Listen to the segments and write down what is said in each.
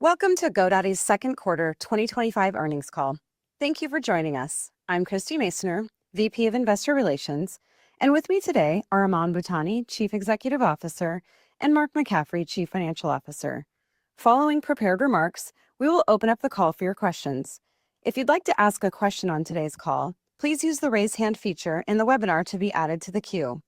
Welcome to GoDaddy's second quarter 2025 earnings call. Thank you for joining us. I'm Christy Masoner, VP of Investor Relations, and with me today are Aman Bhutani, Chief Executive Officer, and Mark McCaffrey, Chief Financial Officer. Following prepared remarks, we will open up the call for your questions. If you'd like to ask a question on today's call, please use the raise hand feature in the webinar to be added to the queue.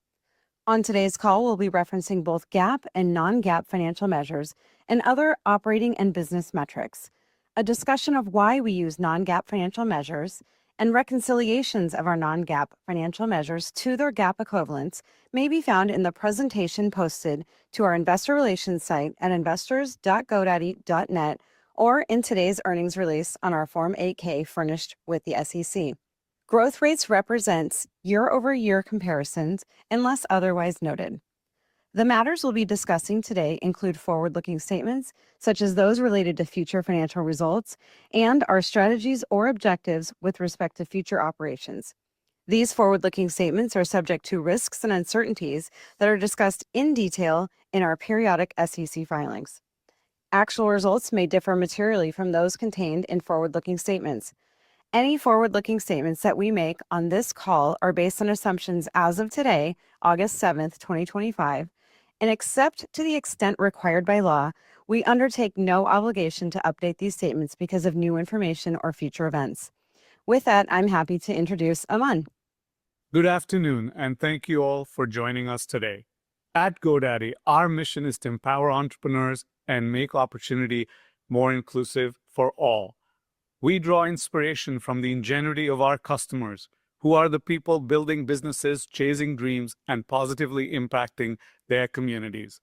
On today's call, we'll be referencing both GAAP and non-GAAP financial measures and other operating and business metrics. A discussion of why we use non-GAAP financial measures and reconciliations of our non-GAAP financial measures to their GAAP equivalents may be found in the presentation posted to our investor relations site at investors.godaddy.net or in today's earnings release on our Form 8-K furnished with the SEC. Growth rates represents year-over-year comparisons unless otherwise noted. The matters we'll be discussing today include forward-looking statements, such as those related to future financial results and our strategies or objectives with respect to future operations. These forward-looking statements are subject to risks and uncertainties that are discussed in detail in our periodic SEC filings. Actual results may differ materially from those contained in forward-looking statements. Any forward-looking statements that we make on this call are based on assumptions as of today, August 7th, 2025, and except to the extent required by law, we undertake no obligation to update these statements because of new information or future events. With that, I'm happy to introduce Aman. Good afternoon, and thank you all for joining us today. At GoDaddy, our mission is to empower entrepreneurs and make opportunity more inclusive for all. We draw inspiration from the ingenuity of our customers, who are the people building businesses, chasing dreams, and positively impacting their communities.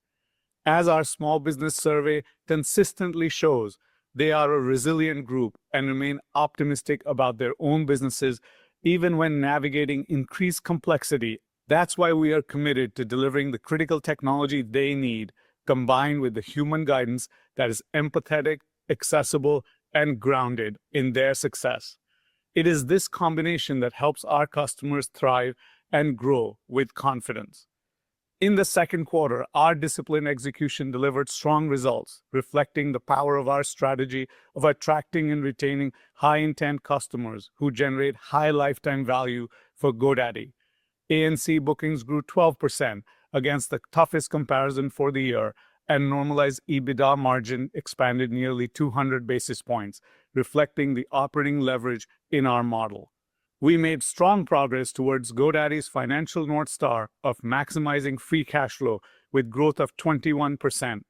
As our small business survey consistently shows, they are a resilient group and remain optimistic about their own businesses, even when navigating increased complexity. That's why we are committed to delivering the critical technology they need, combined with the human guidance that is empathetic, accessible, and grounded in their success. It is this combination that helps our customers thrive and grow with confidence. In the second quarter, our disciplined execution delivered strong results, reflecting the power of our strategy of attracting and retaining high-intent customers who generate high lifetime value for GoDaddy. ANC bookings grew 12% against the toughest comparison for the year, and normalized EBITDA margin expanded nearly 200 basis points, reflecting the operating leverage in our model. We made strong progress towards GoDaddy's financial North Star of maximizing free cash flow with growth of 21%.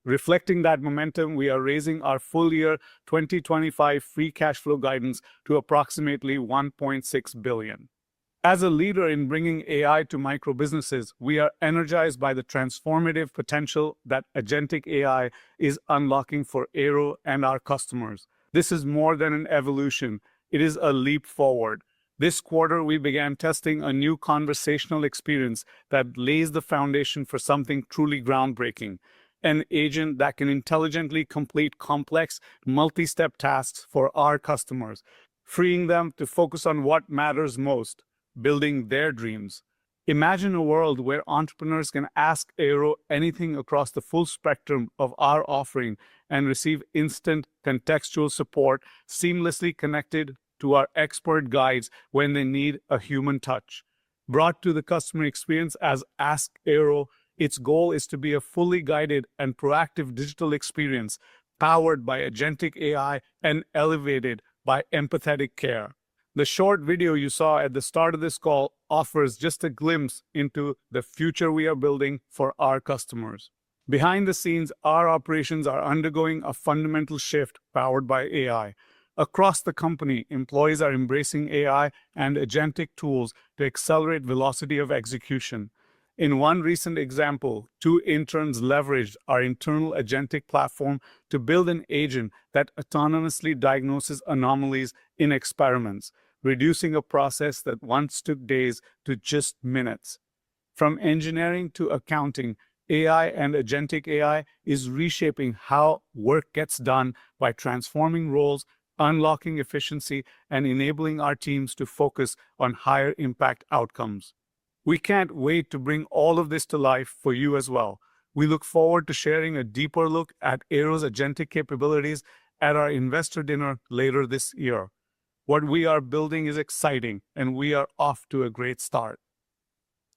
Reflecting that momentum, we are raising our full-year 2025 free cash flow guidance to approximately $1.6 billion. As a leader in bringing AI to micro-businesses, we are energized by the transformative potential that agentic AI is unlocking for Airo and our customers. This is more than an evolution, it is a leap forward. This quarter, we began testing a new conversational experience that lays the foundation for something truly groundbreaking. An agent that can intelligently complete complex, multi-step tasks for our customers, freeing them to focus on what matters most: building their dreams. Imagine a world where entrepreneurs can ask Airo anything across the full spectrum of our offering and receive instant contextual support, seamlessly connected to our expert guides when they need a human touch. Brought to the customer experience as Ask Airo, its goal is to be a fully guided and proactive digital experience powered by agentic AI and elevated by empathetic care. The short video you saw at the start of this call offers just a glimpse into the future we are building for our customers. Behind the scenes, our operations are undergoing a fundamental shift powered by AI. Across the company, employees are embracing AI and agentic tools to accelerate velocity of execution. In one recent example, 2 interns leveraged our internal agentic platform to build an agent that autonomously diagnoses anomalies in experiments, reducing a process that once took days to just minutes. From engineering to accounting, AI and agentic AI is reshaping how work gets done by transforming roles, unlocking efficiency, and enabling our teams to focus on higher impact outcomes. We can't wait to bring all of this to life for you as well. We look forward to sharing a deeper look at Aero's agentic capabilities at our investor dinner later this year. What we are building is exciting, and we are off to a great start.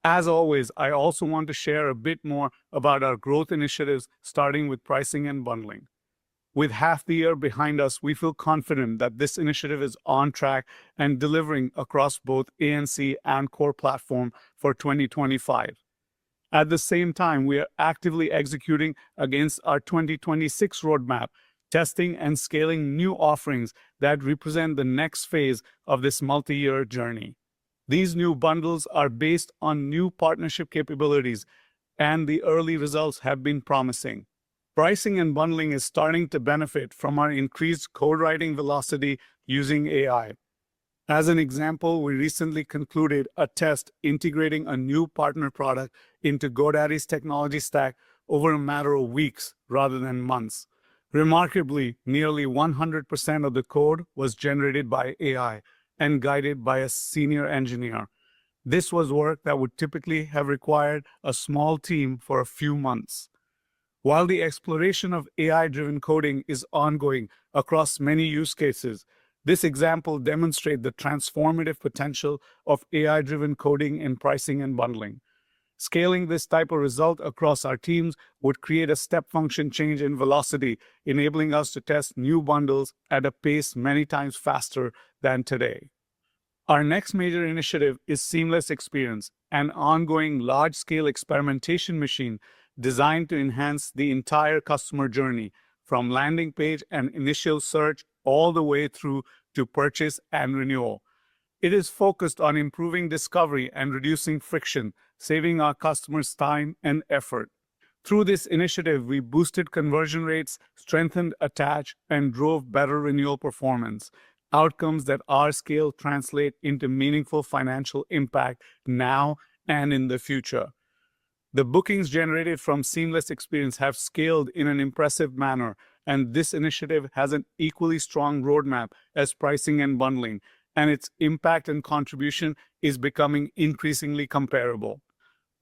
As always, I also want to share a bit more about our growth initiatives, starting with pricing and bundling. With half the year behind us, we feel confident that this initiative is on track and delivering across both ANC and core platform for 2025. At the same time, we are actively executing against our 2026 roadmap, testing and scaling new offerings that represent the next phase of this multi-year journey. These new bundles are based on new partnership capabilities, and the early results have been promising. Pricing and bundling is starting to benefit from our increased code writing velocity using AI. As an example, we recently concluded a test integrating a new partner product into GoDaddy's technology stack over a matter of weeks rather than months. Remarkably, nearly 100% of the code was generated by AI and guided by a senior engineer. This was work that would typically have required a small team for a few months. While the exploration of AI-driven coding is ongoing across many use cases, this example demonstrates the transformative potential of AI-driven coding in pricing and bundling. Scaling this type of result across our teams would create a step function change in velocity, enabling us to test new bundles at a pace many times faster than today. Our next major initiative is Seamless Experience, an ongoing large-scale experimentation machine designed to enhance the entire customer journey, from landing page and initial search all the way through to purchase and renewal. It is focused on improving discovery and reducing friction, saving our customers time and effort. Through this initiative, we boosted conversion rates, strengthened attach, and drove better renewal performance, outcomes that our scale translate into meaningful financial impact now and in the future. The bookings generated from Seamless Experience have scaled in an impressive manner, and this initiative has an equally strong roadmap as pricing and bundling, and its impact and contribution is becoming increasingly comparable.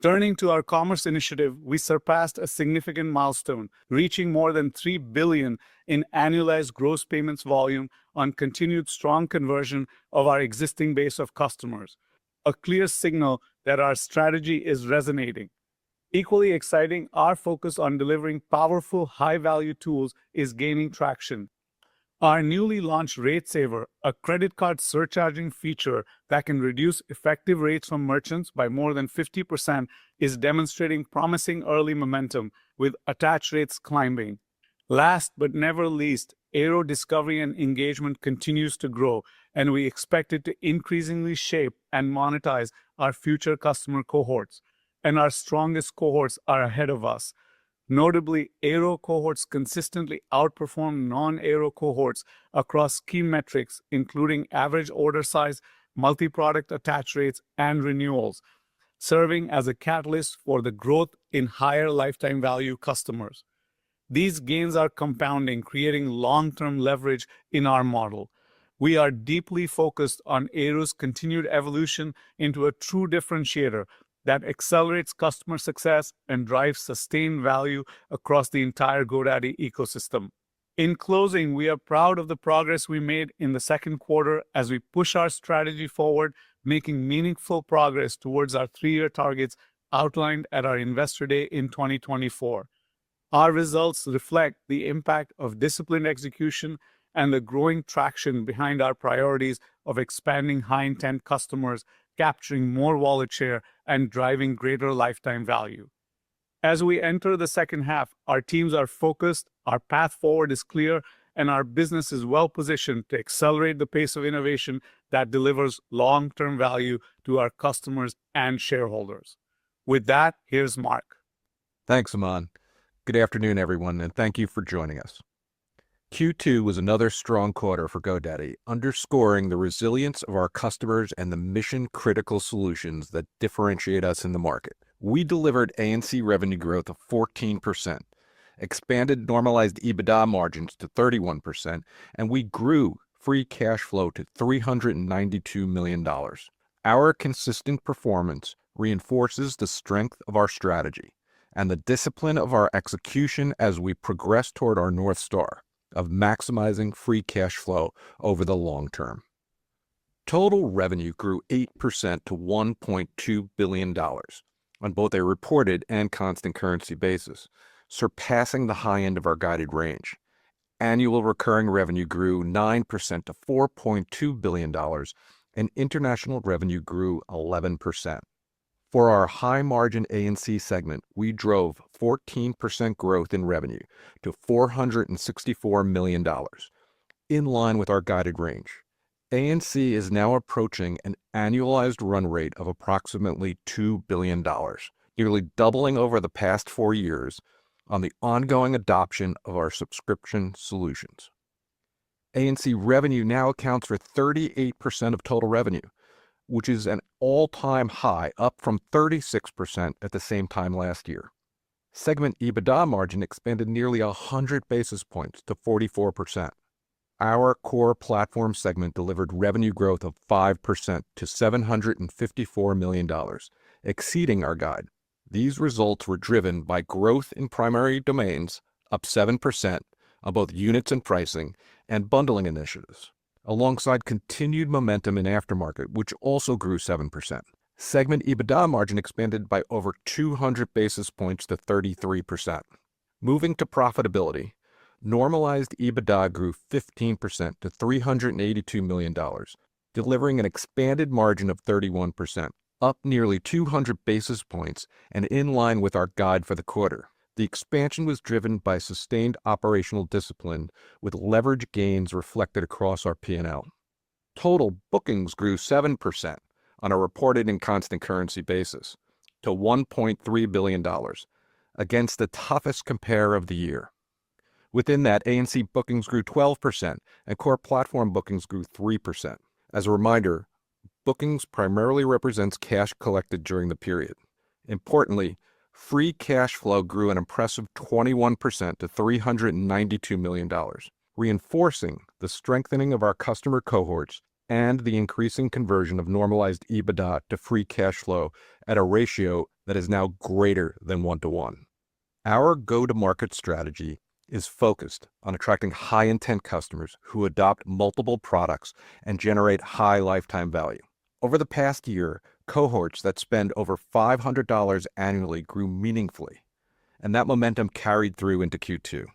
Turning to our commerce initiative, we surpassed a significant milestone, reaching more than $3 billion in annualized gross payments volume on continued strong conversion of our existing base of customers, a clear signal that our strategy is resonating. Equally exciting, our focus on delivering powerful, high-value tools is gaining traction. Our newly launched Rate Saver, a credit card surcharging feature that can reduce effective rates from merchants by more than 50%, is demonstrating promising early momentum, with attach rates climbing. Last but never least, Aero discovery and engagement continues to grow, and we expect it to increasingly shape and monetize our future customer cohorts. And our strongest cohorts are ahead of us. Notably, Aero cohorts consistently outperform non-Aero cohorts across key metrics, including average order size, multi-product attach rates, and renewals, serving as a catalyst for the growth in higher lifetime value customers. These gains are compounding, creating long-term leverage in our model. We are deeply focused on Aero's continued evolution into a true differentiator that accelerates customer success and drives sustained value across the entire GoDaddy ecosystem. In closing, we are proud of the progress we made in the second quarter as we push our strategy forward, making meaningful progress towards our 3-year targets outlined at our Investor Day in 2024. Our results reflect the impact of disciplined execution and the growing traction behind our priorities of expanding high-intent customers, capturing more wallet share, and driving greater lifetime value. As we enter the second half, our teams are focused, our path forward is clear, and our business is well-positioned to accelerate the pace of innovation that delivers long-term value to our customers and shareholders. With that, here's Mark. Thanks, Aman. Good afternoon, everyone, and thank you for joining us. Q2 was another strong quarter for GoDaddy, underscoring the resilience of our customers and the mission-critical solutions that differentiate us in the market. We delivered ANC revenue growth of 14%, expanded normalized EBITDA margins to 31%, and we grew free cash flow to $392 million. Our consistent performance reinforces the strength of our strategy and the discipline of our execution as we progress toward our North Star of maximizing free cash flow over the long term. Total revenue grew 8% to $1.2 billion on both a reported and constant currency basis, surpassing the high end of our guided range. Annual recurring revenue grew 9% to $4.2 billion, and international revenue grew 11%. For our high-margin A&C segment, we drove 14% growth in revenue to $464 million, in line with our guided range. A&C is now approaching an annualized run rate of approximately $2 billion, nearly doubling over the past 4 years on the ongoing adoption of our subscription solutions. A&C revenue now accounts for 38% of total revenue, which is an all-time high, up from 36% at the same time last year. Segment EBITDA margin expanded nearly 100 basis points to 44%. Our core platform segment delivered revenue growth of 5% to $754 million, exceeding our guide. These results were driven by growth in primary domains, up 7% on both units and pricing, and bundling initiatives, alongside continued momentum in aftermarket, which also grew 7%. Segment EBITDA margin expanded by over 200 basis points to 33%. Moving to profitability, normalized EBITDA grew 15% to $382 million, delivering an expanded margin of 31%, up nearly 200 basis points and in line with our guide for the quarter. The expansion was driven by sustained operational discipline, with leverage gains reflected across our P&L. Total bookings grew 7% on a reported and constant currency basis to $1.3 billion, against the toughest compare of the year. Within that, A&C bookings grew 12% and core platform bookings grew 3%. As a reminder, bookings primarily represents cash collected during the period. Importantly, free cash flow grew an impressive 21% to $392 million, reinforcing the strengthening of our customer cohorts and the increasing conversion of normalized EBITDA to free cash flow at a ratio that is now greater than 1-to-1. Our go-to-market strategy is focused on attracting high-intent customers who adopt multiple products and generate high lifetime value. Over the past year, cohorts that spend over $500 annually grew meaningfully, and that momentum carried through into Q2.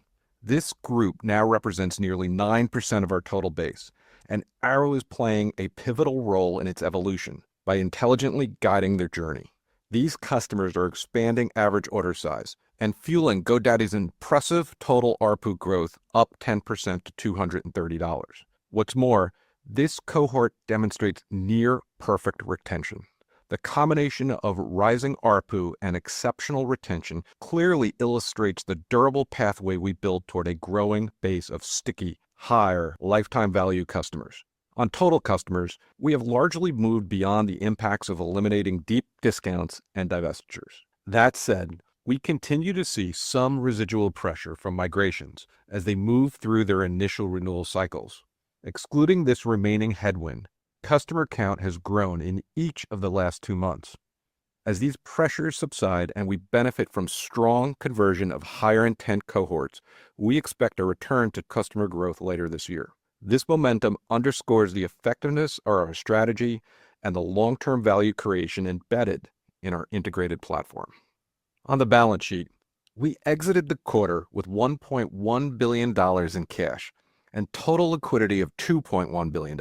This group now represents nearly 9% of our total base, and Arrow is playing a pivotal role in its evolution by intelligently guiding their journey. These customers are expanding average order size and fueling GoDaddy's impressive total ARPU growth, up 10% to $230. What's more, this cohort demonstrates near perfect retention. The combination of rising ARPU and exceptional retention clearly illustrates the durable pathway we build toward a growing base of sticky, higher lifetime value customers. On total customers, we have largely moved beyond the impacts of eliminating deep discounts and divestitures. That said, we continue to see some residual pressure from migrations as they move through their initial renewal cycles. Excluding this remaining headwind, customer count has grown in each of the last 2 months. As these pressures subside and we benefit from strong conversion of higher intent cohorts, we expect a return to customer growth later this year. This momentum underscores the effectiveness of our strategy and the long-term value creation embedded in our integrated platform. On the balance sheet, we exited the quarter with $1.1 billion in cash and total liquidity of $2.1 billion.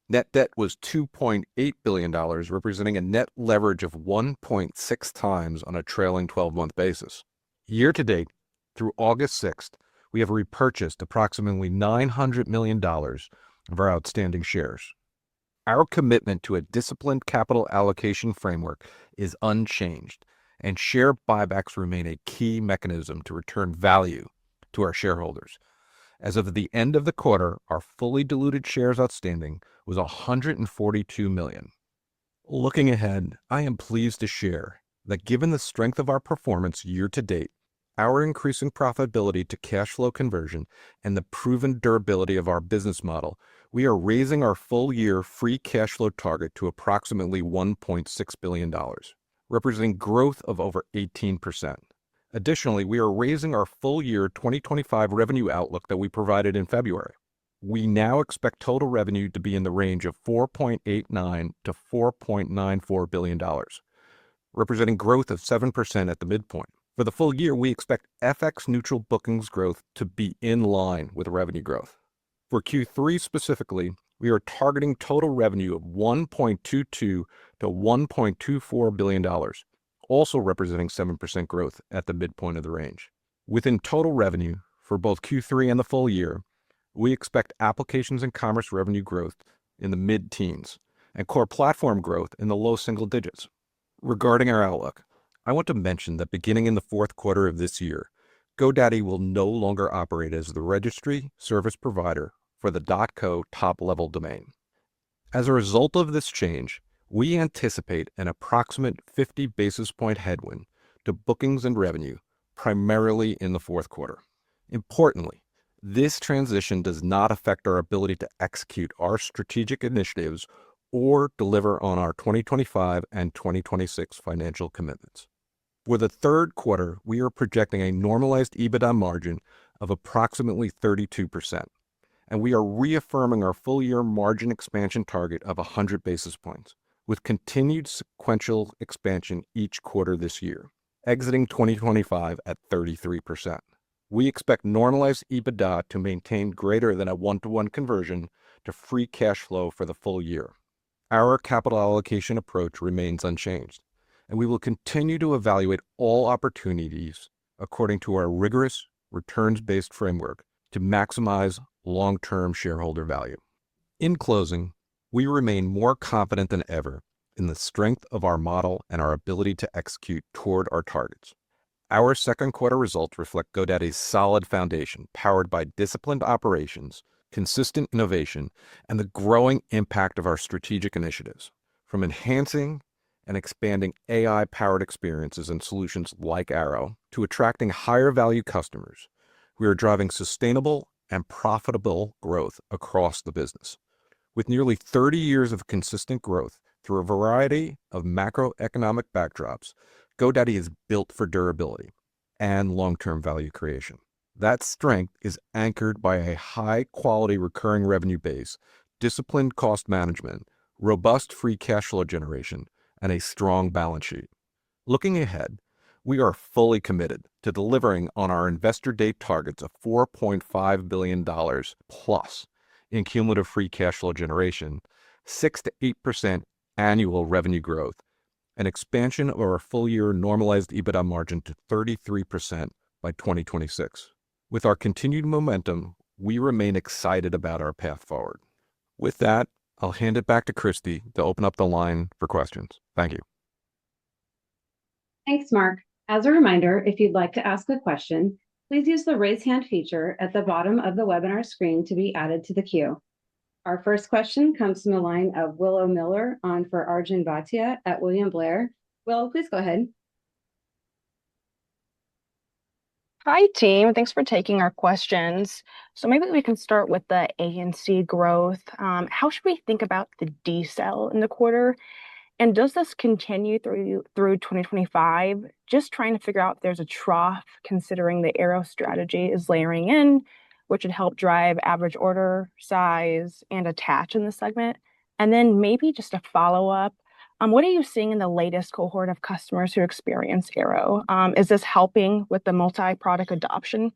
Net debt was $2.8 billion, representing a net leverage of 1.6 times on a trailing 12-month basis. Year to date, through August 6th, we have repurchased approximately $900 million of our outstanding shares. Our commitment to a disciplined capital allocation framework is unchanged, and share buybacks remain a key mechanism to return value to our shareholders. As of the end of the quarter, our fully diluted shares outstanding was 142 million. Looking ahead, I am pleased to share that given the strength of our performance year to date, our increasing profitability to cash flow conversion, and the proven durability of our business model, we are raising our full-year free cash flow target to approximately $1.6 billion, representing growth of over 18%. Additionally, we are raising our full year 2025 revenue outlook that we provided in February. We now expect total revenue to be in the range of $4.89 to $4.94 billion, representing growth of 7% at the midpoint. For the full year, we expect FX neutral bookings growth to be in line with revenue growth. For Q3 specifically, we are targeting total revenue of $1.22 to $1.24 billion, also representing 7% growth at the midpoint of the range. Within total revenue for both Q3 and the full year, we expect applications and commerce revenue growth in the mid-teens and core platform growth in the low single digits. Regarding our outlook, I want to mention that beginning in the fourth quarter of this year, GoDaddy will no longer operate as the registry service provider for the .co top-level domain. As a result of this change, we anticipate an approximate 50 basis point headwind to bookings and revenue, primarily in the fourth quarter. Importantly, this transition does not affect our ability to execute our strategic initiatives or deliver on our 2025 and 2026 financial commitments. For the third quarter, we are projecting a normalized EBITDA margin of approximately 32%, and we are reaffirming our full-year margin expansion target of 100 basis points, with continued sequential expansion each quarter this year, exiting 2025 at 33%. We expect normalized EBITDA to maintain greater than a 1-to-1 conversion to free cash flow for the full year. Our capital allocation approach remains unchanged, and we will continue to evaluate all opportunities according to our rigorous returns-based framework to maximize long-term shareholder value. In closing, we remain more confident than ever in the strength of our model and our ability to execute toward our targets. Our second quarter results reflect GoDaddy's solid foundation, powered by disciplined operations, consistent innovation, and the growing impact of our strategic initiatives. From enhancing and expanding AI-powered experiences and solutions like Arrow to attracting higher-value customers, we are driving sustainable and profitable growth across the business. With nearly 30 years of consistent growth through a variety of macroeconomic backdrops, GoDaddy is built for durability and long-term value creation. That strength is anchored by a high-quality recurring revenue base, disciplined cost management, robust free cash flow generation, and a strong balance sheet. Looking ahead, we are fully committed to delivering on our Investor Day targets of $4.5 billion plus in cumulative free cash flow generation, 6 to 8% annual revenue growth, and expansion of our full-year normalized EBITDA margin to 33% by 2026. With our continued momentum, we remain excited about our path forward. With that, I'll hand it back to Christy to open up the line for questions. Thank you. Thanks, Mark. As a reminder, if you'd like to ask a question, please use the raise hand feature at the bottom of the webinar screen to be added to the queue. Our first question comes from the line of Willow Miller on for Arjun Bhatia at William Blair. Willow, please go ahead. Hi, team. Thanks for taking our questions. So maybe we can start with the ANC growth. How should we think about the decel in the quarter? And does this continue through 2025? Just trying to figure out if there's a trough, considering the Arrow strategy is layering in, which would help drive average order size and attach in the segment. And then maybe just a follow-up. What are you seeing in the latest cohort of customers who experience Arrow? Is this helping with the multi-product adoption?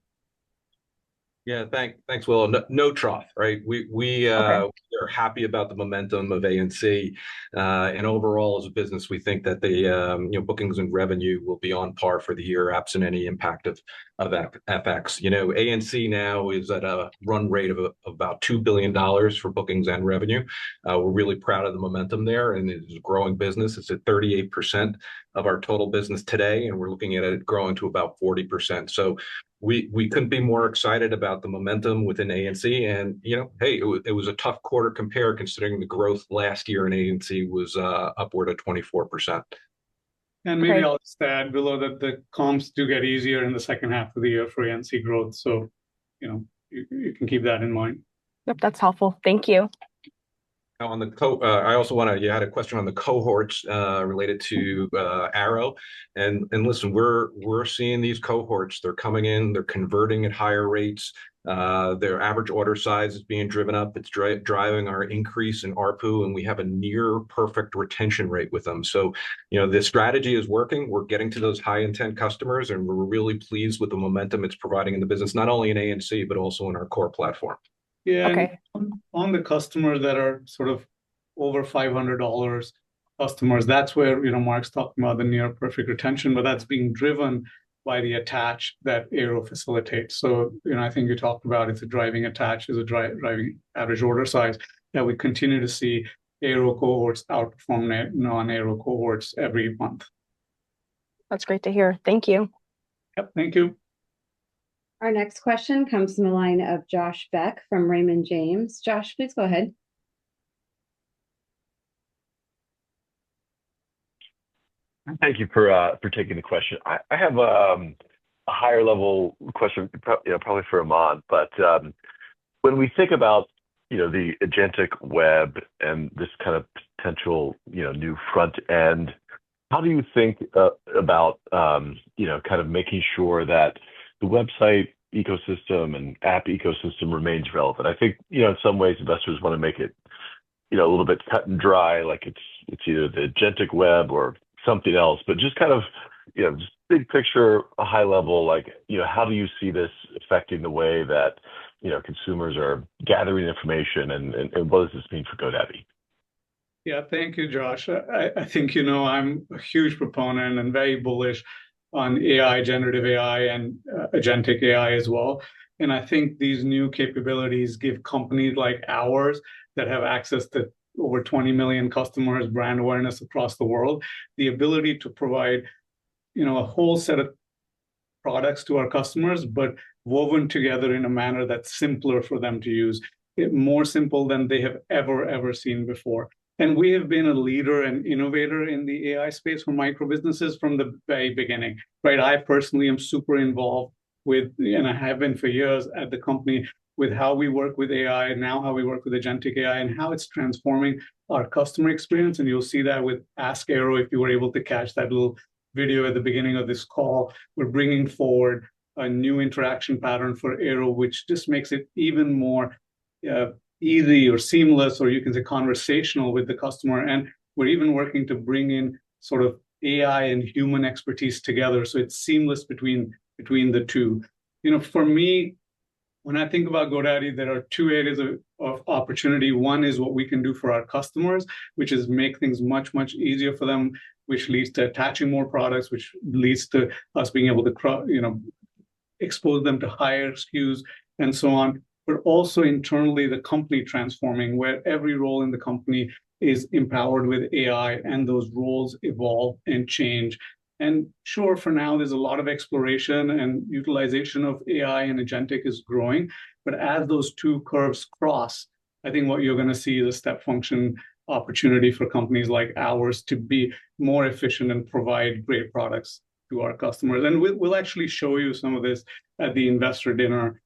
Yeah, thanks, Will. No trough, right? We are happy about the momentum of ANC, and overall as a business, we think that the bookings and revenue will be on par for the year, absent any impact of FX. ANC now is at a run rate of about $2 billion for bookings and revenue. We're really proud of the momentum there, and it's a growing business. It's at 38% of our total business today, and we're looking at it growing to about 40%. So we couldn't be more excited about the momentum within ANC. And, hey, it was a tough quarter compare considering the growth last year in ANC was upward of 24%. And maybe I'll just add below that the comps do get easier in the second half of the year for ANC growth. So, you can keep that in mind. Yep, that's helpful. Thank you. On the I also want to. You had a question on the cohorts related to Arrow, and listen, we're seeing these cohorts. They're coming in, they're converting at higher rates. Their average order size is being driven up. It's driving our increase in ARPU, and we have a near perfect retention rate with them. So, the strategy is working. We're getting to those high intent customers, and we're really pleased with the momentum it's providing in the business, not only in ANC but also in our core platform. Yeah, Okay. and on the customers that are sort of over $500 customers, that's where, Mark's talking about the near perfect retention, but that's being driven by the attach that Aero facilitates. So, I think you talked about it's a driving attach, is a driving average order size. That we continue to see Aero cohorts outperform non-Aero cohorts every month. That's great to hear. Thank you. Yep, thank you. Our next question comes from the line of Josh Beck from Raymond James. Josh, please go ahead. Thank you for taking the question. I have a higher level question, probably for Aman. But when we think about the agentic web and this kind of potential new front end, how do you think about kind of making sure that the website ecosystem and app ecosystem remains relevant? I think in some ways investors want to make it a little bit cut and dry, like it's either the agentic web or something else. But just kind of just big picture, a high level, like how do you see this affecting the way that consumers are gathering information, and what does this mean for GoDaddy? Yeah, thank you, Josh. I think I'm a huge proponent and very bullish on AI, generative AI, and agentic AI as well. And I think these new capabilities give companies like ours that have access to over 20 million customers, brand awareness across the world, the ability to provide, a whole set of products to our customers, but woven together in a manner that's simpler for them to use, more simple than they have ever seen before. And we have been a leader and innovator in the AI space for micro businesses from the very beginning, right? I personally am super involved with, and I have been for years at the company, with how we work with AI and now how we work with agentic AI and how it's transforming our customer experience. And you'll see that with Ask Aero, if you were able to catch that little video at the beginning of this call. We're bringing forward a new interaction pattern for Aero, which just makes it even more easy or seamless, or you can say conversational with the customer. And we're even working to bring in sort of AI and human expertise together, so it's seamless between the two. For me, when I think about GoDaddy, there are two areas of opportunity. One is what we can do for our customers, which is make things much easier for them, which leads to attaching more products, which leads to us being able to expose them to higher SKUs and so on. But also internally, the company transforming, where every role in the company is empowered with AI, and those roles evolve and change. And sure, for now, there's a lot of exploration and utilization of AI, and agentic is growing. But as those two curves cross, I think what you're going to see is a step function opportunity for companies like ours to be more efficient and provide great products to our customers. And we'll actually show you some of this at the investor dinner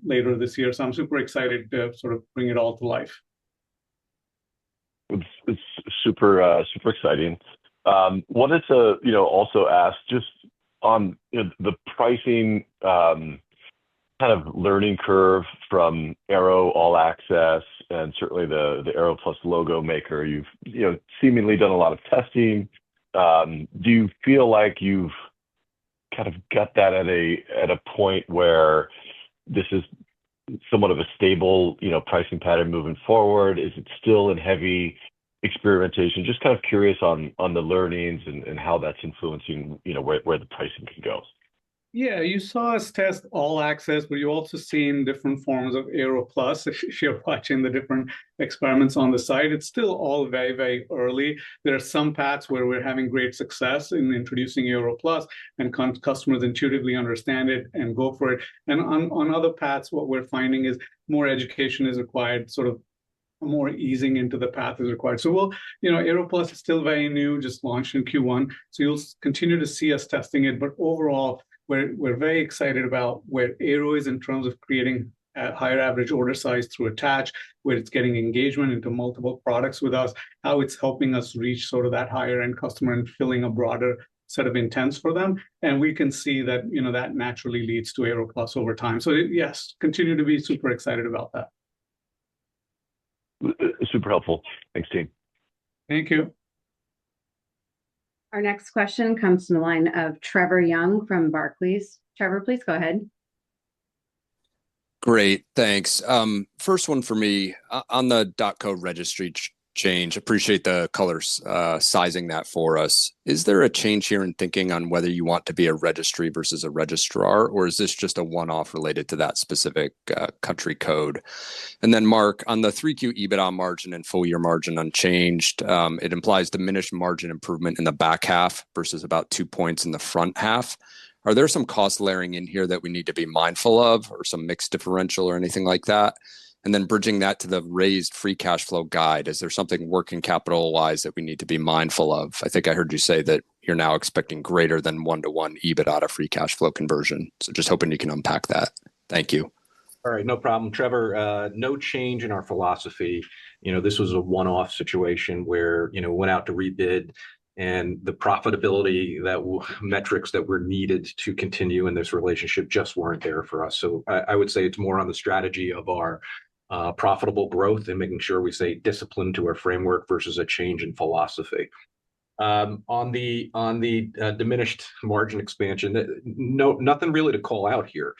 later this year. So I'm super excited to sort of bring it all to life. It's super exciting. Wanted to also ask just on the pricing kind of learning curve from Aero All Access and certainly the Aero Plus Logo Maker. You've seemingly done a lot of testing. Do you feel like you've kind of got that at a point where this is somewhat of a stable pricing pattern moving forward? Is it still in heavy experimentation? Just kind of curious on the learnings and how that's influencing where the pricing can go. Yeah, you saw us test All Access, but you also seen different forms of Aero Plus. If you're watching the different experiments on the site, it's still all very early. There are some paths where we're having great success in introducing Aero Plus, and customers intuitively understand it and go for it. And on other paths, what we're finding is more education is required, sort of more easing into the path is required. So Aero Plus is still very new, just launched in Q1. So you'll continue to see us testing it. But overall, we're very excited about where Aero is in terms of creating higher average order size through attach, where it's getting engagement into multiple products with us, how it's helping us reach sort of that higher end customer and filling a broader set of intents for them. And we can see that, that naturally leads to Aero Plus over time. So yes, continue to be super excited about that. Super helpful. Thanks, team. Thank you. Our next question comes from the line of Trevor Young from Barclays. Trevor, please go ahead. Great, thanks. First one for me on the .co registry change. Appreciate the colors sizing that for us. Is there a change here in thinking on whether you want to be a registry versus a registrar, or is this just a one-off related to that specific country code? And then Mark, on the 3Q EBITDA margin and full year margin unchanged, it implies diminished margin improvement in the back half versus about 2 points in the front half. Are there some cost layering in here that we need to be mindful of, or some mixed differential or anything like that? And then bridging that to the raised free cash flow guide, is there something working capital wise that we need to be mindful of? I think I heard you say that you're now expecting greater than 1-to-1 EBITDA to free cash flow conversion. So just hoping you can unpack that. Thank you. All right, no problem, Trevor. No change in our philosophy. This was a one-off situation where, went out to rebid, and the profitability metrics that were needed to continue in this relationship just weren't there for us. So I would say it's more on the strategy of our profitable growth and making sure we stay disciplined to our framework versus a change in philosophy. On the diminished margin expansion, nothing really to call out here.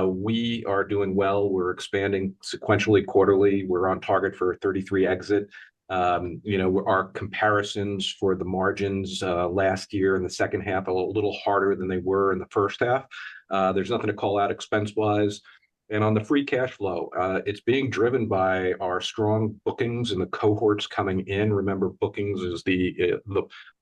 We are doing well. We're expanding sequentially quarterly. We're on target for a 33 exit. Our comparisons for the margins last year in the second half a little harder than they were in the first half. There's nothing to call out expense-wise. And on the free cash flow, it's being driven by our strong bookings and the cohorts coming in. Remember, bookings is the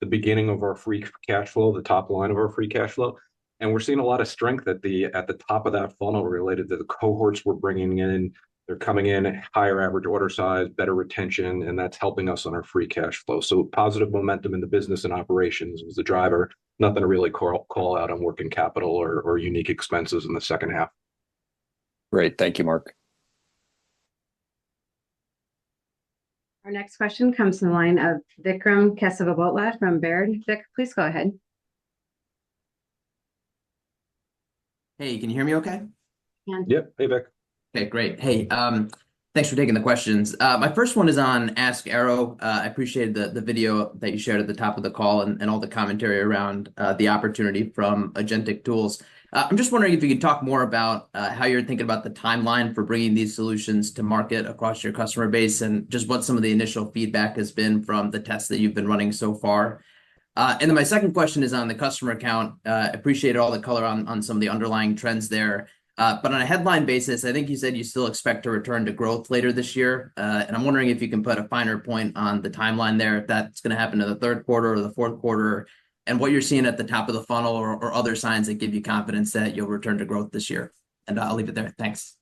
beginning of our free cash flow, the top line of our free cash flow. And we're seeing a lot of strength at the top of that funnel related to the cohorts we're bringing in. They're coming in at higher average order size, better retention, and that's helping us on our free cash flow. So positive momentum in the business and operations was the driver. Nothing to really call out on working capital or unique expenses in the second half. Great. Thank you, Mark. Our next question comes from the line of Vikram Kesavabhotla from Baird. Vic, please go ahead. Hey, can you hear me okay? Yep. Hey, Vic. Okay, great. Hey, thanks for taking the questions. My first one is on Ask Aero. I appreciated the video that you shared at the top of the call and all the commentary around the opportunity from agentic tools. I'm just wondering if you could talk more about how you're thinking about the timeline for bringing these solutions to market across your customer base, and just what some of the initial feedback has been from the tests that you've been running so far. And then my second question is on the customer count. Appreciated all the color on some of the underlying trends there. But on a headline basis, I think you said you still expect to return to growth later this year. And I'm wondering if you can put a finer point on the timeline there, if that's going to happen in the third quarter or the fourth quarter, and what you're seeing at the top of the funnel or other signs that give you confidence that you'll return to growth this year. And I'll leave it there. Thanks.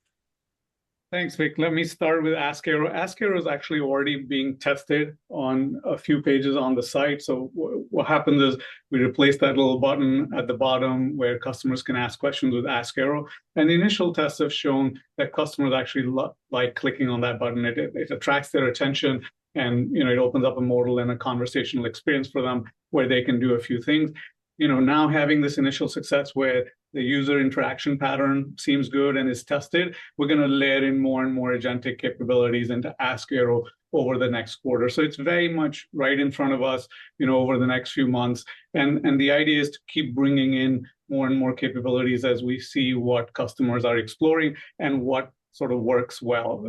Thanks, Vic. Let me start with Ask Aero. Ask Aero is actually already being tested on a few pages on the site. So what happens is we replace that little button at the bottom where customers can ask questions with Ask Aero. And the initial tests have shown that customers actually like clicking on that button. It attracts their attention, and it opens up a modal and a conversational experience for them where they can do a few things. Now having this initial success where the user interaction pattern seems good and is tested, we're going to layer in more and more agentic capabilities into Ask Aero over the next quarter. So it's very much right in front of us, over the next few months. And the idea is to keep bringing in more and more capabilities as we see what customers are exploring and what sort of works well.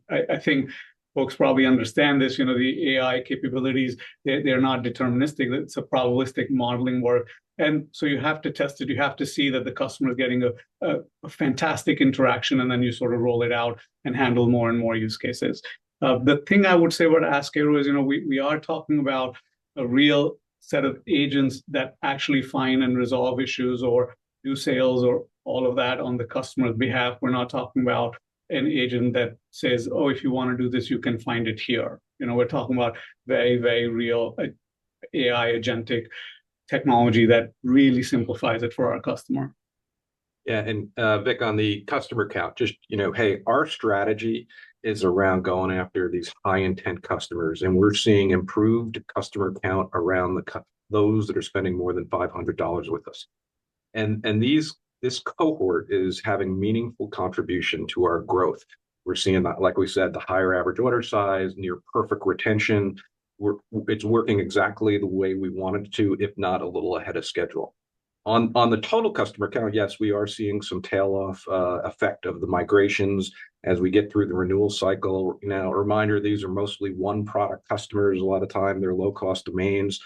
I think folks probably understand this, the AI capabilities, they're not deterministic. It's a probabilistic modeling work. And so you have to test it. You have to see that the customer is getting a fantastic interaction, and then you sort of roll it out and handle more and more use cases. The thing I would say about Ask Aero is, we are talking about a real set of agents that actually find and resolve issues or do sales or all of that on the customer's behalf. We're not talking about an agent that says, oh, if you want to do this, you can find it here. We're talking about very, very real AI agentic technology that really simplifies it for our customer. Yeah, and Vic, on the customer count, just, hey, our strategy is around going after these high intent customers, and we're seeing improved customer count around those that are spending more than $500 with us. And this cohort is having meaningful contribution to our growth. We're seeing that, like we said, the higher average order size, near perfect retention. It's working exactly the way we wanted it to, if not a little ahead of schedule. On the total customer count, yes, we are seeing some tail off effect of the migrations as we get through the renewal cycle. Now, a reminder, these are mostly one product customers. A lot of time they're low cost domains.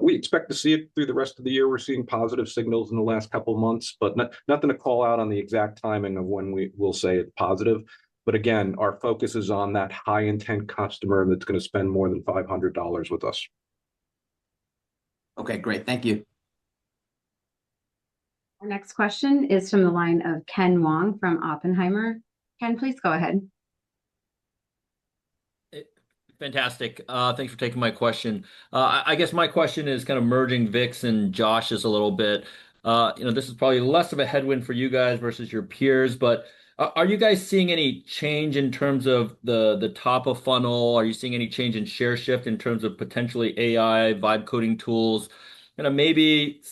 We expect to see it through the rest of the year. We're seeing positive signals in the last couple of months, but nothing to call out on the exact timing of when we will say it's positive. But again, our focus is on that high intent customer that's going to spend more than $500 with us. Okay, great. Thank you. Our next question is from the line of Ken Wong from Oppenheimer. Ken, please go ahead. Fantastic. Thanks for taking my question. I guess my question is kind of merging Vic's and Josh's a little bit. This is probably less of a headwind for you guys versus your peers, but are you guys seeing any change in terms of the top of funnel? Are you seeing any change in share shift in terms of potentially AI, vibe coding tools? Maybe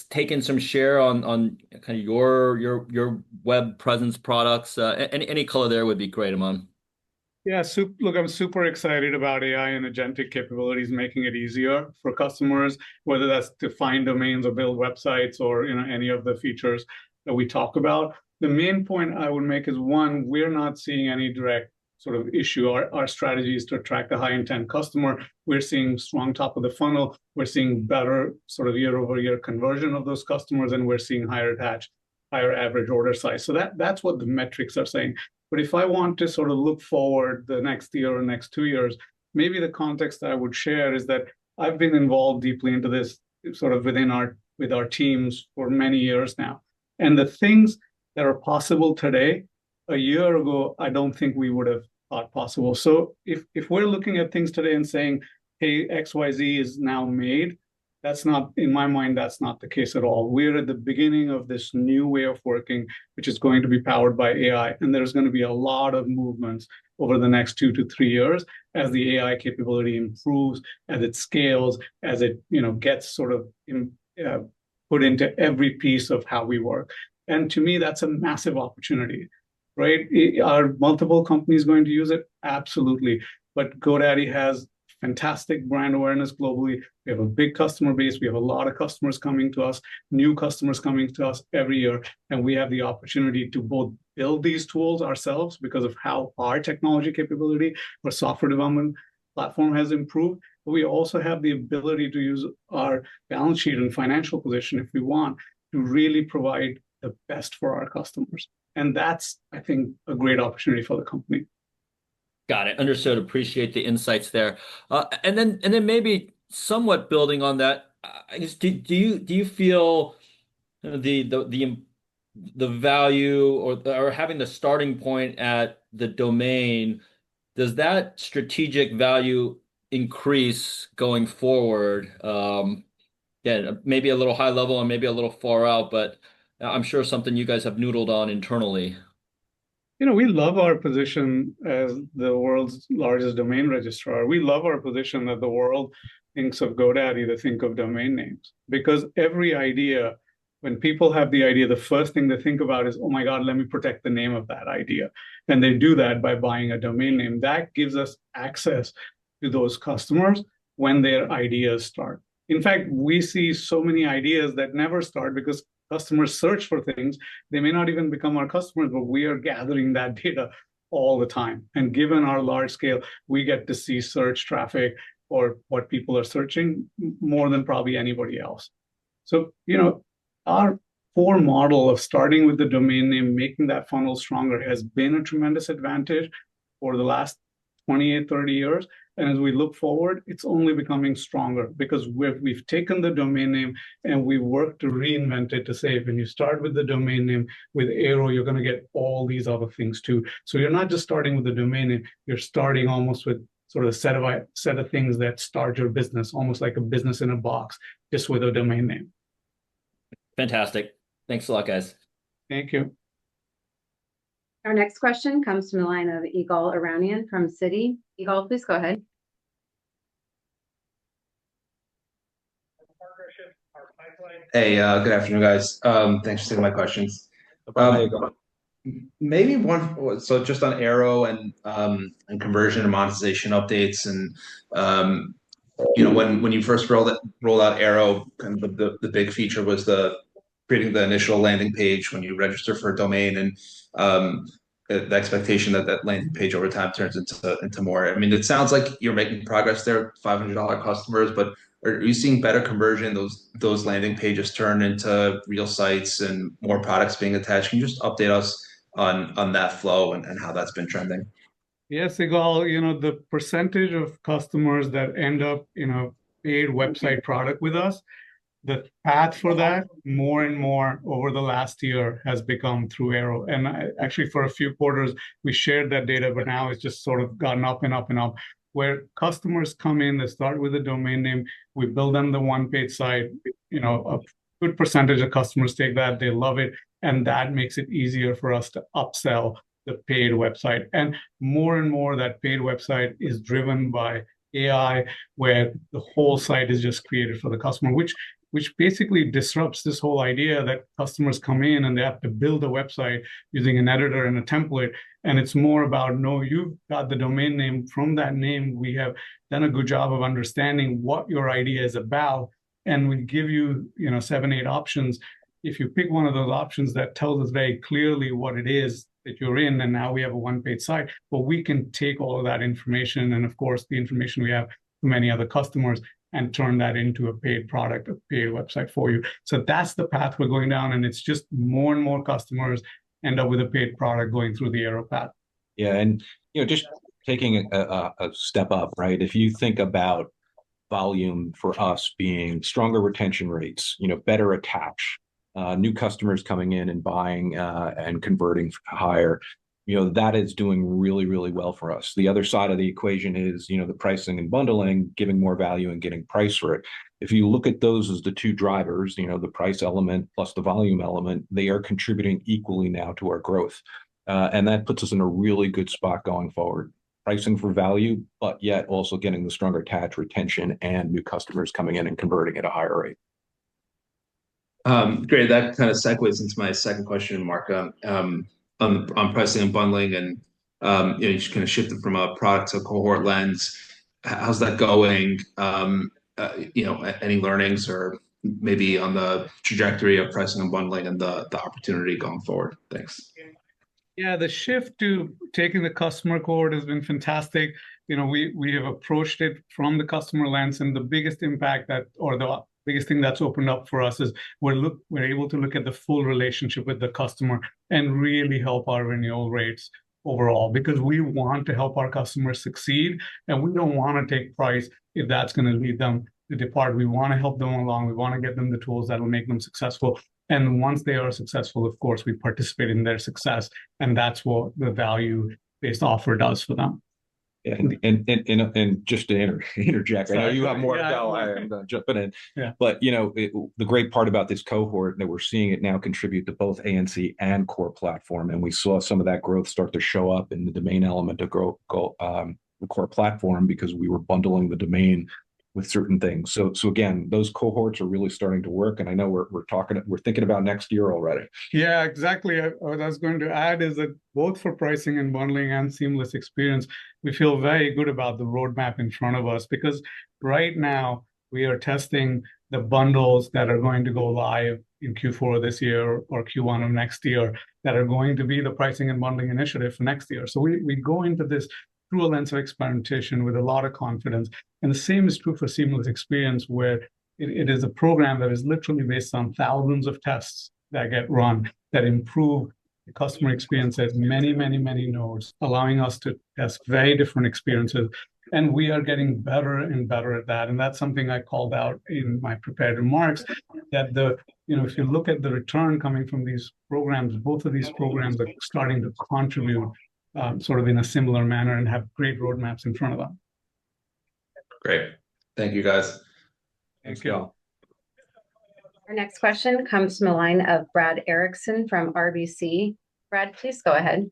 taking some share on kind of your web presence products. Any color there would be great, Aman. Yeah, look, I'm super excited about AI and agentic capabilities, making it easier for customers, whether that's to find domains or build websites or any of the features that we talk about. The main point I would make is, one, we're not seeing any direct sort of issue. Our strategy is to attract a high intent customer. We're seeing strong top of the funnel. We're seeing better sort of year-over-year conversion of those customers, and we're seeing higher attach, higher average order size. So that's what the metrics are saying. But if I want to sort of look forward the next year or next 2 years, maybe the context I would share is that I've been involved deeply into this sort of with our teams for many years now. And the things that are possible today, a year ago, I don't think we would have thought possible. So if we're looking at things today and saying, hey, XYZ is now made, that's not, in my mind, that's not the case at all. We're at the beginning of this new way of working, which is going to be powered by AI. And there's going to be a lot of movements over the next 2 to 3 years as the AI capability improves, as it scales, as it gets sort of put into every piece of how we work. And to me, that's a massive opportunity, right? Are multiple companies going to use it? Absolutely. But GoDaddy has fantastic brand awareness globally. We have a big customer base. We have a lot of customers coming to us, new customers coming to us every year. And we have the opportunity to both build these tools ourselves because of how our technology capability or software development platform has improved. But we also have the ability to use our balance sheet and financial position, if we want, to really provide the best for our customers. And that's, I think, a great opportunity for the company. Got it. Understood. Appreciate the insights there. And then maybe somewhat building on that, I guess, do you feel the value or having the starting point at the domain, does that strategic value increase going forward? Yeah, maybe a little high level and maybe a little far out, but I'm sure something you guys have noodled on internally. We love our position as the world's largest domain registrar. We love our position that the world thinks of GoDaddy to think of domain names. Because every idea, when people have the idea, the first thing they think about is, oh my God, let me protect the name of that idea. And they do that by buying a domain name. That gives us access to those customers when their ideas start. In fact, we see so many ideas that never start because customers search for things. They may not even become our customers, but we are gathering that data all the time. And given our large scale, we get to see search traffic or what people are searching more than probably anybody else. So, our core model of starting with the domain name, making that funnel stronger has been a tremendous advantage for the last 28, 30 years. And as we look forward, it's only becoming stronger because we've taken the domain name and we work to reinvent it to say, when you start with the domain name with Arrow, you're going to get all these other things too. So you're not just starting with the domain name, you're starting almost with sort of a set of things that start your business, almost like a business in a box, just with a domain name. Fantastic. Thanks a lot, guys. Thank you. Our next question comes from the line of Yigal Arounian from Citi. Yigal, please go ahead. Hey, good afternoon, guys. Thanks for taking my questions. Maybe one, so just on Aero and conversion and monetization updates, and when you first rolled out Aero, kind of the big feature was creating the initial landing page when you register for a domain, and the expectation that landing page over time turns into more. I mean, it sounds like you're making progress there, $500 customers, but are you seeing better conversion? Those landing pages turn into real sites and more products being attached. Can you just update us on that flow and how that's been trending? Yes, Igal, the percentage of customers that end up in a paid website product with us, the path for that more and more over the last year has become through Aero. And actually, for a few quarters, we shared that data, but now it's just sort of gotten up and up and up, where customers come in, they start with a domain name, we build them the one-page site, a good percentage of customers take that, they love it, and that makes it easier for us to upsell the paid website. And more that paid website is driven by AI, where the whole site is just created for the customer, which basically disrupts this whole idea that customers come in and they have to build a website using an editor and a template. And it's more about, no, you've got the domain name. From that name, we have done a good job of understanding what your idea is about. And we give you, 7, 8 options. If you pick one of those options that tells us very clearly what it is that you're in, and now we have a one-page site, but we can take all of that information and, of course, the information we have from many other customers and turn that into a paid product, a paid website for you. So that's the path we're going down, and it's just more and more customers end up with a paid product going through the Aero path. Yeah, and just taking a step up, right? If you think about volume for us being stronger retention rates, better attach, new customers coming in and buying and converting higher, that is doing really, really well for us. The other side of the equation is, the pricing and bundling, giving more value and getting price for it. If you look at those as the two drivers, the price element plus the volume element, they are contributing equally now to our growth. And that puts us in a really good spot going forward. Pricing for value, but yet also getting the stronger attach, retention, and new customers coming in and converting at a higher rate. Great. That kind of segues into my second question, Mark, on pricing and bundling, and you just kind of shifted from a product to a cohort lens. How's that going? Any learnings or maybe on the trajectory of pricing and bundling and the opportunity going forward? Thanks. Yeah, the shift to taking the customer cohort has been fantastic. We have approached it from the customer lens, and the biggest impact the biggest thing that's opened up for us is we're able to look at the full relationship with the customer and really help our renewal rates overall, because we want to help our customers succeed, and we don't want to take price if that's going to lead them to depart. We want to help them along. We want to get them the tools that will make them successful. And once they are successful, of course, we participate in their success, and that's what the value-based offer does for them. And just to interject, I know you have more to go. I'm jumping in. Yeah. But the great part about this cohort that we're seeing it now contribute to both ANC and core platform, and we saw some of that growth start to show up in the domain element of the core platform because we were bundling the domain with certain things. So again, those cohorts are really starting to work, and I know we're thinking about next year already. Yeah, exactly. What I was going to add is that both for pricing and bundling and seamless experience, we feel very good about the roadmap in front of us, because right now we are testing the bundles that are going to go live in Q4 of this year or Q1 of next year that are going to be the pricing and bundling initiative for next year. So we go into this through a lens of experimentation with a lot of confidence. And the same is true for seamless experience, where it is a program that is literally based on thousands of tests that get run that improve the customer experience at many, many, many nodes, allowing us to test very different experiences. And we are getting better and better at that. And that's something I called out in my prepared remarks, that if you look at the return coming from these programs, both of these programs are starting to contribute sort of in a similar manner and have great roadmaps in front of them. Great. Thank you, guys. Thank you. Our next question comes from the line of Brad Erickson from RBC. Brad, please go ahead.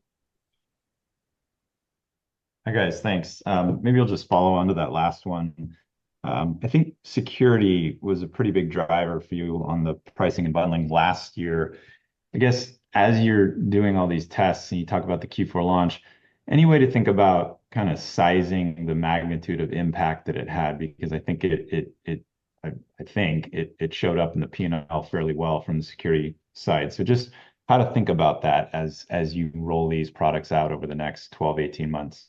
Hi, guys. Thanks. Maybe I'll just follow on to that last one. I think security was a pretty big driver for you on the pricing and bundling last year. I guess as you're doing all these tests and you talk about the Q4 launch, any way to think about kind of sizing the magnitude of impact that it had? Because I think it showed up in the P&L fairly well from the security side. So just how to think about that as you roll these products out over the next 12, 18 months.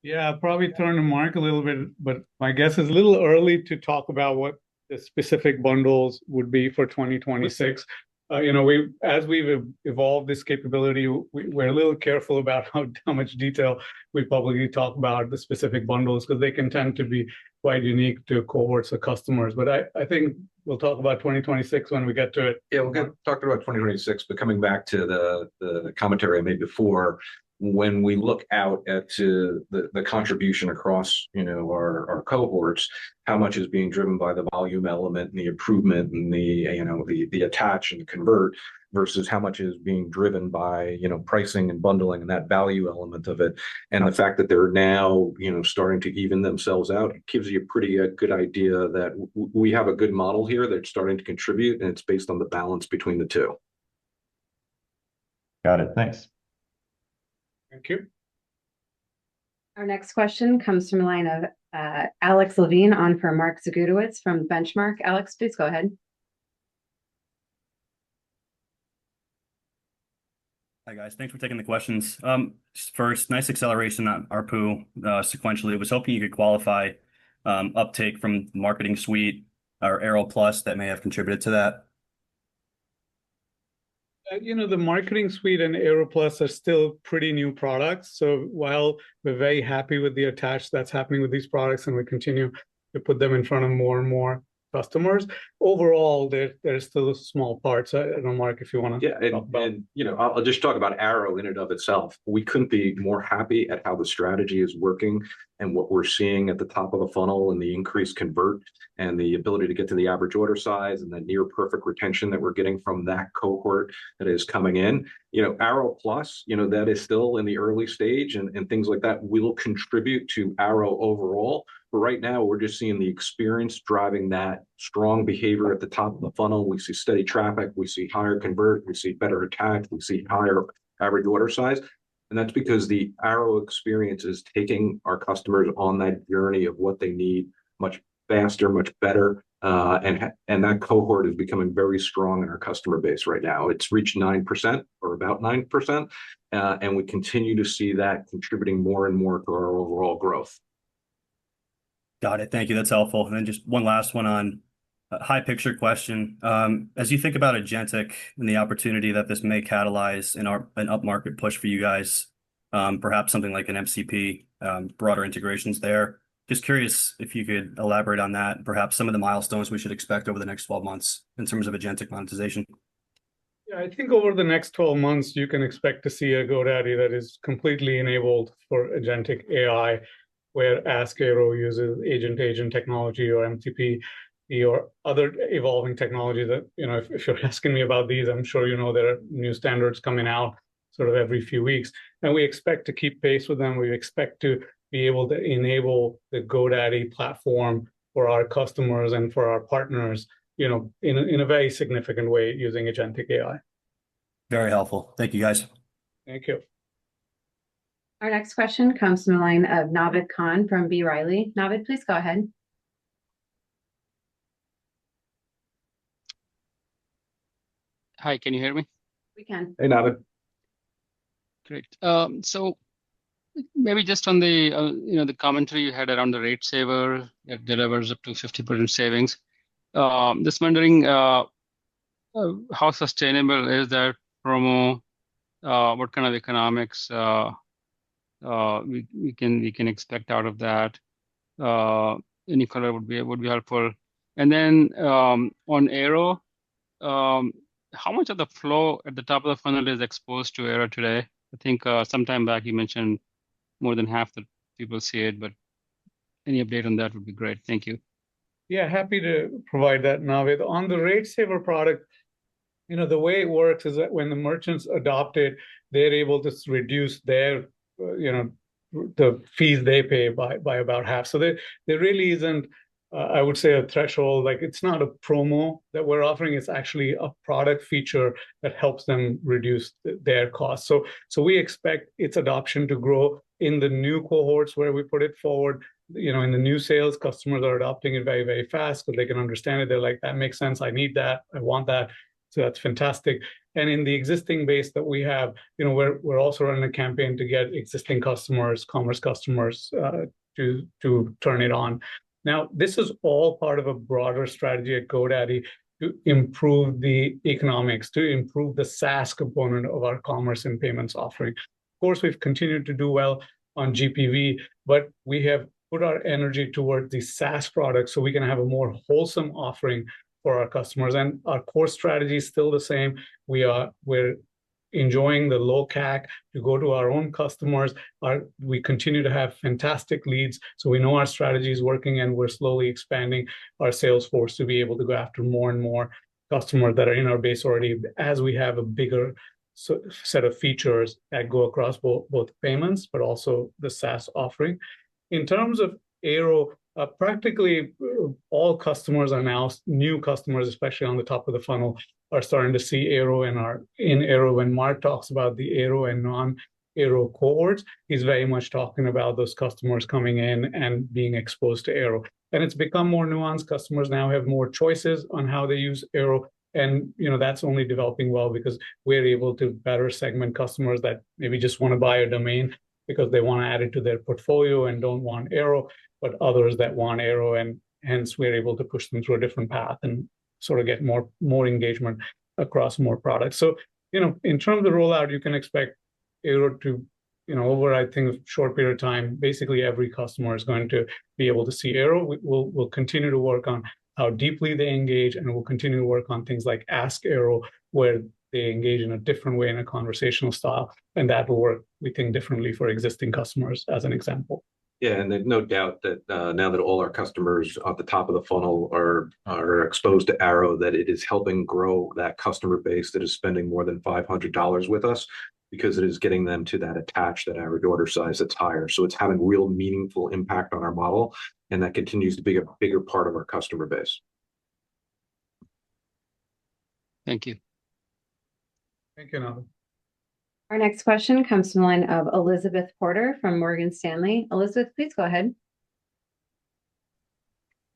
Yeah, I'll probably turn to Mark a little bit, but my guess is a little early to talk about what the specific bundles would be for 2026. As we've evolved this capability, we're a little careful about how much detail we publicly talk about the specific bundles because they can tend to be quite unique to cohorts of customers. But I think we'll talk about 2026 when we get to it. Yeah, we'll get talked about 2026, but coming back to the commentary I made before, when we look out at the contribution across our cohorts, how much is being driven by the volume element and the improvement and the attach and convert versus how much is being driven by pricing and bundling and that value element of it, and the fact that they're now starting to even themselves out, it gives you a pretty good idea that we have a good model here that's starting to contribute, and it's based on the balance between the two. Got it. Thanks. Thank you. Our next question comes from the line of Alex Levine on for Mark Zagutowicz from Benchmark. Alex, please go ahead. Hi, guys. Thanks for taking the questions. First, nice acceleration on ARPU sequentially. I was hoping you could qualify uptake from Marketing Suite or Airo Plus that may have contributed to that. The Marketing Suite and Airo Plus are still pretty new products. So while we're very happy with the attach that's happening with these products and we continue to put them in front of more and more customers, overall, they're still small parts. I don't know, Mark, if you want to talk about. I'll just talk about Airo in and of itself. We couldn't be more happy at how the strategy is working and what we're seeing at the top of the funnel and the increased convert and the ability to get to the average order size and the near perfect retention that we're getting from that cohort that is coming in. Airo Plus, that is still in the early stage and things like that will contribute to Airo overall. But right now, we're just seeing the experience driving that strong behavior at the top of the funnel. We see steady traffic. We see higher convert. We see better attach. We see higher average order size. And that's because the Airo experience is taking our customers on that journey of what they need much faster, much better. And that cohort is becoming very strong in our customer base right now. It's reached 9% or about 9%. And we continue to see that contributing more and more to our overall growth. Got it. Thank you. That's helpful. And then just one last one on a high picture question. As you think about agentic and the opportunity that this may catalyze an upmarket push for you guys, perhaps something like an MCP, broader integrations there. Just curious if you could elaborate on that, perhaps some of the milestones we should expect over the next 12 months in terms of agentic monetization. Yeah, I think over the next 12 months, you can expect to see a GoDaddy that is completely enabled for agentic AI, where Ask Airo uses agent-to-agent technology or MCP or other evolving technology that, if you're asking me about these, I'm sure there are new standards coming out sort of every few weeks. And we expect to keep pace with them. We expect to be able to enable the GoDaddy platform for our customers and for our partners, in a very significant way using agentic AI. Very helpful. Thank you, guys. Thank you. Our next question comes from the line of Navid Khan from B. Riley. Navid, please go ahead. Hi, can you hear me? We can. Hey, Navid. Great. So maybe just on the the commentary you had around the rate saver that delivers up to 50% savings. Just wondering how sustainable is that promo? What kind of economics we can expect out of that? Any color would be helpful. And then on Airo, how much of the flow at the top of the funnel is exposed to Airo today? I think sometime back you mentioned more than half the people see it, but any update on that would be great. Thank you. Yeah, happy to provide that, Navid. On the Rate Saver product, the way it works is that when the merchants adopt it, they're able to reduce their, the fees they pay by about half. So there really isn't, I would say, a threshold. Like it's not a promo that we're offering. It's actually a product feature that helps them reduce their costs. So we expect its adoption to grow in the new cohorts where we put it forward. In the new sales, customers are adopting it very, very fast because they can understand it. They're like, that makes sense. I need that. I want that. So that's fantastic. And in the existing base that we have, we're also running a campaign to get existing customers, commerce customers, to turn it on. Now, this is all part of a broader strategy at GoDaddy to improve the economics, to improve the SaaS component of our commerce and payments offering. Of course, we've continued to do well on GPV, but we have put our energy towards the SaaS products so we can have a more wholesome offering for our customers. And our core strategy is still the same. We're enjoying the low CAC to go to our own customers. We continue to have fantastic leads. So we know our strategy is working, and we're slowly expanding our sales force to be able to go after more and more customers that are in our base already, as we have a bigger set of features that go across both payments, but also the SaaS offering. In terms of Airo, practically all customers are now, new customers, especially on the top of the funnel, are starting to see Airo and are in Airo. When Mark talks about the Airo and non-Airo cohorts, he's very much talking about those customers coming in and being exposed to Airo. And it's become more nuanced. Customers now have more choices on how they use Airo. And that's only developing well because we're able to better segment customers that maybe just want to buy a domain because they want to add it to their portfolio and don't want Airo, but others that want Airo, and hence we're able to push them through a different path and sort of get more engagement across more products. So, in terms of rollout, you can expect Airo to, over, I think, a short period of time, basically every customer is going to be able to see Airo. We'll continue to work on how deeply they engage, and we'll continue to work on things like Ask Airo, where they engage in a different way in a conversational style, and that will work, we think, differently for existing customers, as an example. Yeah, and there's no doubt that now that all our customers at the top of the funnel are exposed to Airo, that it is helping grow that customer base that is spending more than $500 with us, because it is getting them to that attach, that average order size that's higher. So it's having real meaningful impact on our model, and that continues to be a bigger part of our customer base. Thank you. Thank you, Navid. Our next question comes from the line of Elizabeth Porter from Morgan Stanley. Elizabeth, please go ahead.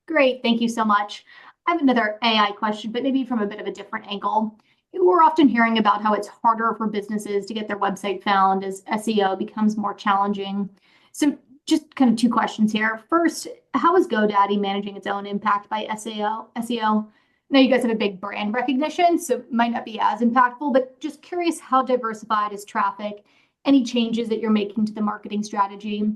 Great, thank you so much. I have another AI question, but maybe from a bit of a different angle. We're often hearing about how it's harder for businesses to get their website found as SEO becomes more challenging. So just kind of two questions here. First, how is GoDaddy managing its own impact by SEO? I know you guys have a big brand recognition, so it might not be as impactful, but just curious, how diversified is traffic? Any changes that you're making to the marketing strategy?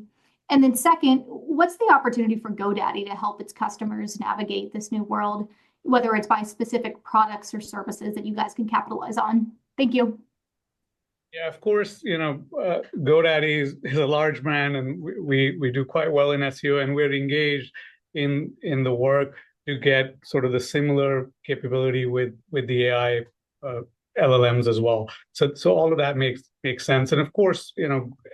And then second, what's the opportunity for GoDaddy to help its customers navigate this new world, whether it's by specific products or services that you guys can capitalize on? Thank you. Yeah, of course, GoDaddy is a large brand, and we do quite well in SEO, and we're engaged in the work to get sort of the similar capability with the AI LLMs as well. So all of that makes sense. And of course,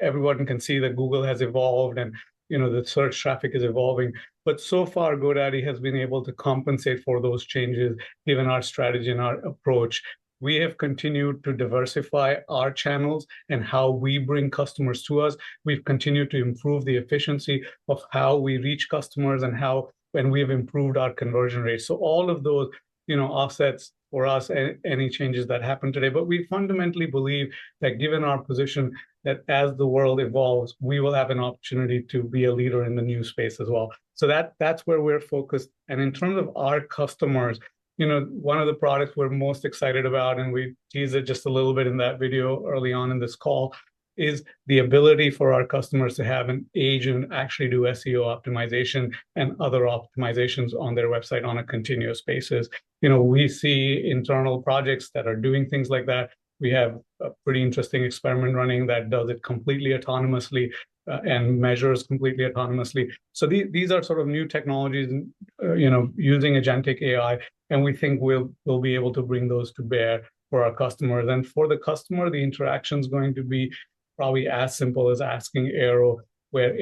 everyone can see that Google has evolved, and the search traffic is evolving. But so far, GoDaddy has been able to compensate for those changes, given our strategy and our approach. We have continued to diversify our channels and how we bring customers to us. We've continued to improve the efficiency of how we reach customers and we've improved our conversion rate. So all of those, offsets for us any changes that happen today. But we fundamentally believe that, given our position, that as the world evolves, we will have an opportunity to be a leader in the new space as well. So that's where we're focused. And in terms of our customers, one of the products we're most excited about, and we teased it just a little bit in that video early on in this call, is the ability for our customers to have an agent actually do SEO optimization and other optimizations on their website on a continuous basis. We see internal projects that are doing things like that. We have a pretty interesting experiment running that does it completely autonomously and measures completely autonomously. So these are sort of new technologies, using agentic AI, and we think we'll be able to bring those to bear for our customers. And for the customer, the interaction is going to be probably as simple as asking Aero, where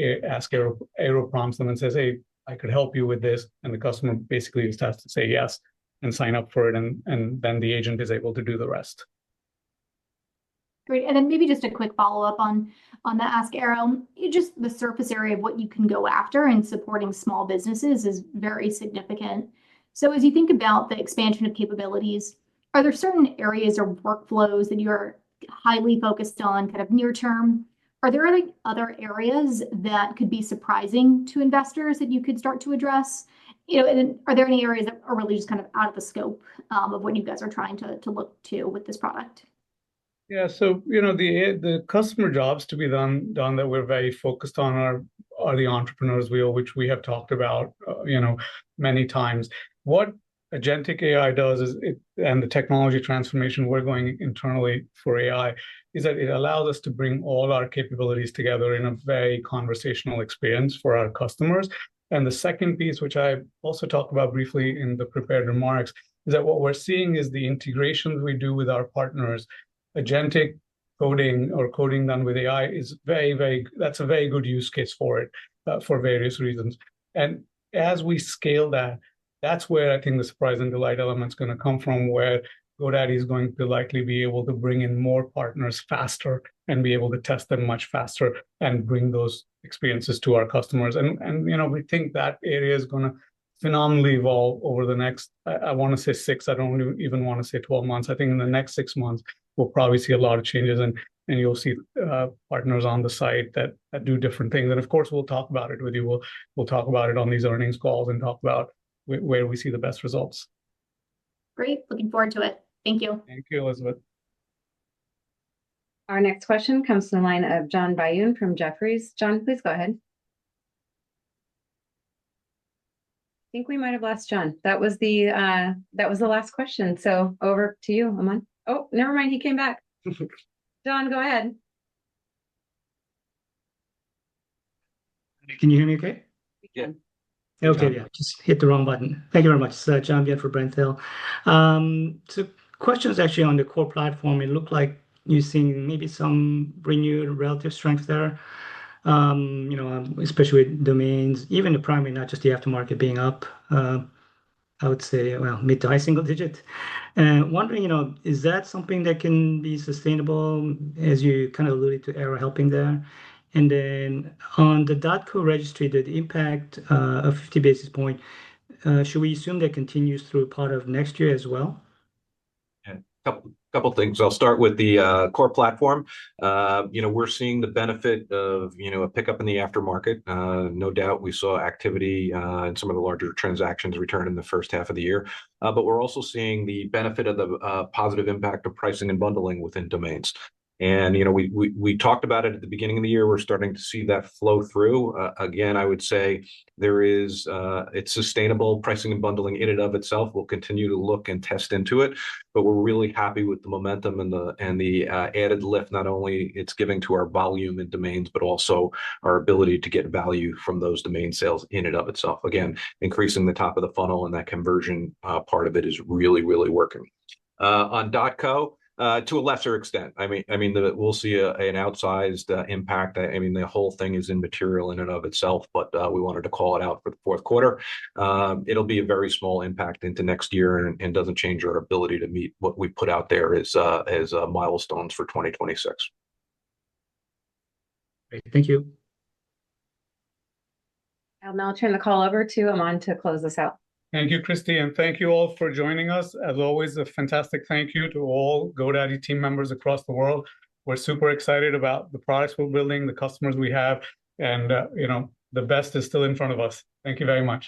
Aero prompts them and says, "Hey, I could help you with this," and the customer basically just has to say yes and sign up for it, and then the agent is able to do the rest. Great. And then maybe just a quick follow-up on the Ask Arrow. Just the surface area of what you can go after in supporting small businesses is very significant. So as you think about the expansion of capabilities, are there certain areas or workflows that you're highly focused on kind of near term? Are there any other areas that could be surprising to investors that you could start to address? And are there any areas that are really just kind of out of the scope of what you guys are trying to look to with this product? Yeah, so the customer jobs to be done that we're very focused on are the entrepreneurs wheel, which we have talked about many times. What agentic AI does and the technology transformation we're going internally for AI is that it allows us to bring all our capabilities together in a very conversational experience for our customers. And the second piece, which I also talked about briefly in the prepared remarks, is that what we're seeing is the integrations we do with our partners. Agentic coding or coding done with AI is that's a very good use case for it for various reasons. And as we scale that, that's where I think the surprise and delight element is going to come from, where GoDaddy is going to likely be able to bring in more partners faster and be able to test them much faster and bring those experiences to our customers. And we think that area is going to phenomenally evolve over the next, I want to say 6, I don't even want to say 12 months. I think in the next 6 months, we'll probably see a lot of changes, and you'll see partners on the site that do different things. And of course, we'll talk about it with you. We'll talk about it on these earnings calls and talk about where we see the best results. Great. Looking forward to it. Thank you. Thank you, Elizabeth. Our next question comes from the line of John Byun from Jefferies. John, please go ahead. I think we might have lost John. That was the last question. So over to you, Aman. Oh, never mind. He came back. John, go ahead. Can you hear me okay? Yeah. Okay, yeah, just hit the wrong button. Thank you very much. John Byun for Brent Thill. So questions actually on the core platform. It looked like you're seeing maybe some renewed relative strength there, especially with domains, even the primary, not just the aftermarket being up, I would say, well, mid to high single digit. And wondering, is that something that can be sustainable, as you kind of alluded to Aero helping there? And then on the .co registry, the impact of 50 basis point, should we assume that continues through part of next year as well? Couple things. I'll start with the core platform. We're seeing the benefit of a pickup in the aftermarket. No doubt we saw activity in some of the larger transactions return in the first half of the year. But we're also seeing the benefit of the positive impact of pricing and bundling within domains. And we talked about it at the beginning of the year. We're starting to see that flow through. Again, I would say it's sustainable. Pricing and bundling in and of itself. We'll continue to look and test into it, but we're really happy with the momentum and the added lift. Not only it's giving to our volume in domains, but also our ability to get value from those domain sales in and of itself. Again, increasing the top of the funnel, and that conversion part of it is really, really working. On .co. To a lesser extent, we'll see an outsized impact. The whole thing is immaterial in and of itself, but we wanted to call it out for the fourth quarter. It'll be a very small impact into next year, and doesn't change our ability to meet what we put out there as milestones for 2026. Great, thank you. I'll now turn the call over to Aman to close this out. Thank you, Christy, and thank you all for joining us. As always, a fantastic thank you to all GoDaddy team members across the world. We're super excited about the products we're building, the customers we have, and the best is still in front of us. Thank you very much.